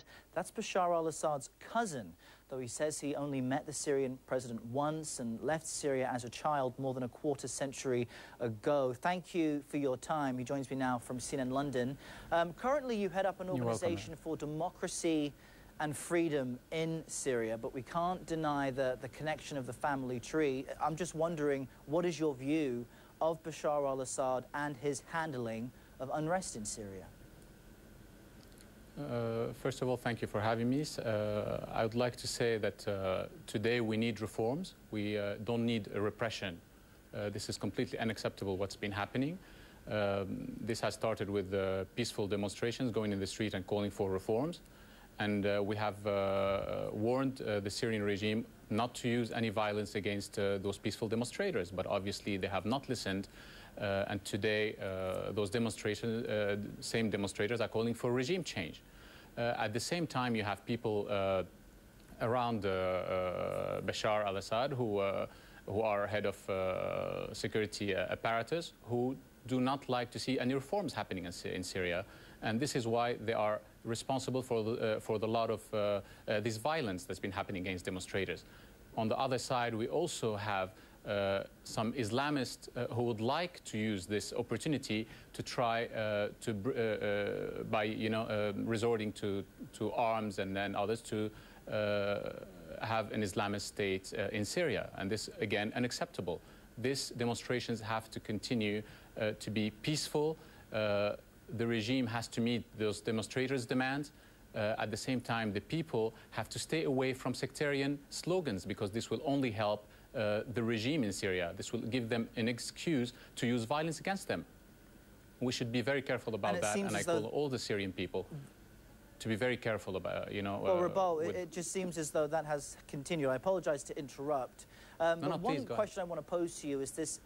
Al-Assad. That's Bashar al-Assad's cousin, though he says he only met the Syrian president once and left Syria as a child more than a quarter century ago. Thank you for your time. He joins me now from CNN London. Currently, you head up an organization for democracy and freedom in Syria, but we can't deny the connection of the family tree. I'm just wondering, what is your view of Bashar al-Assad and his handling of unrest in Syria? First of all, thank you for having me. I would like to say that today we need reforms. We don't need a repression. This is completely unacceptable what's been happening. This has started with peaceful demonstrations, going in the street and calling for reforms. And we have warned the Syrian regime not to use any violence against those peaceful demonstrators. But obviously they have not listened. And today those same demonstrators are calling for regime change. At the same time, you have people around Bashar al-Assad who are head of security apparatus who do not like to see any reforms happening in Syria. And this is why they are responsible for the lot of this violence that's been happening against demonstrators. On the other side, we also have some Islamists who would like to use this opportunity to try by resorting to arms and then others to have an Islamist state in Syria. And this, again, unacceptable. These demonstrations have to continue to be peaceful. The regime has to meet those demonstrators' demands. At the same time, the people have to stay away from sectarian slogans, because this will only help the regime in Syria. This will give them an excuse to use violence against them. We should be very careful about that, and I call all the Syrian people to be very careful about, Well, Ribal, it just seems as though that has continued. I apologize to interrupt. But one question I want to pose to you is this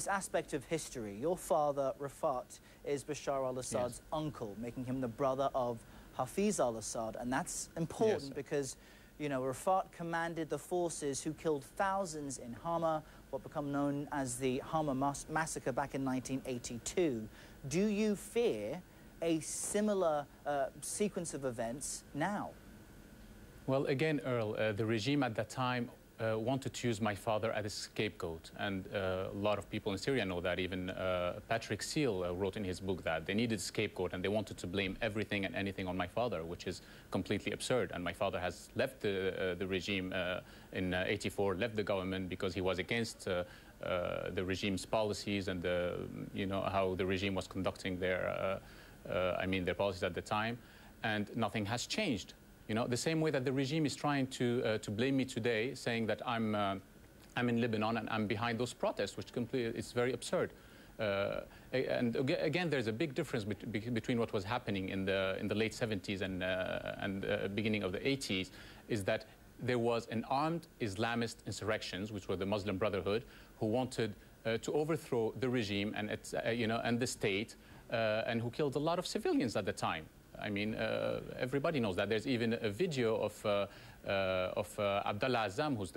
aspect of history. Your father, Rafat, is Bashar al-Assad's uncle, making him the brother of Hafiz al-Assad. And that's important because, Rafat commanded the forces who killed thousands in Hama, what became known as the Hama massacre back in 1982. Do you fear a similar sequence of events now? Well, again, Earl, the regime at that time wanted to use my father as a scapegoat, and a lot of people in Syria know that. Even Patrick Seal wrote in his book that they needed a scapegoat and they wanted to blame everything and anything on my father, which is completely absurd. And my father has left the regime in '84, left the government because he was against the regime's policies and how the regime was conducting their policies at the time, and nothing has changed. The same way that the regime is trying to blame me today, saying that I'm in Lebanon and I'm behind those protests, which it's very absurd. And again, there's a big difference between what was happening in the late 70s and beginning of the 80s, is that there was an armed Islamist insurrections, which were the Muslim Brotherhood, who wanted to overthrow the regime and and the state, and who killed a lot of civilians at the time. I mean, everybody knows that. There's even a video of Abdullah Azzam, who's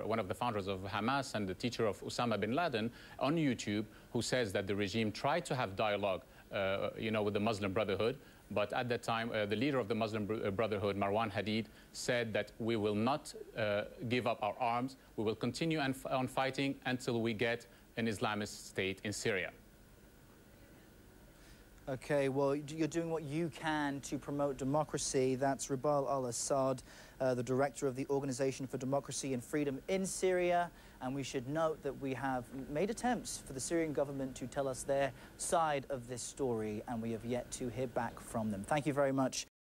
one of the founders of Hamas and the teacher of Osama bin Laden, on YouTube, who says that the regime tried to have dialogue, with the Muslim Brotherhood, but at that time, the leader of the Muslim Brotherhood, Marwan Hadid, said that we will not give up our arms. We will continue on fighting until we get an Islamist state in Syria. Okay, well, you're doing what you can to promote democracy. That's Ribal Al-Assad, the director of the Organization for Democracy and Freedom in Syria. And we should note that we have made attempts for the Syrian government to tell us their side of this story, and we have yet to hear back from them. Thank you very much.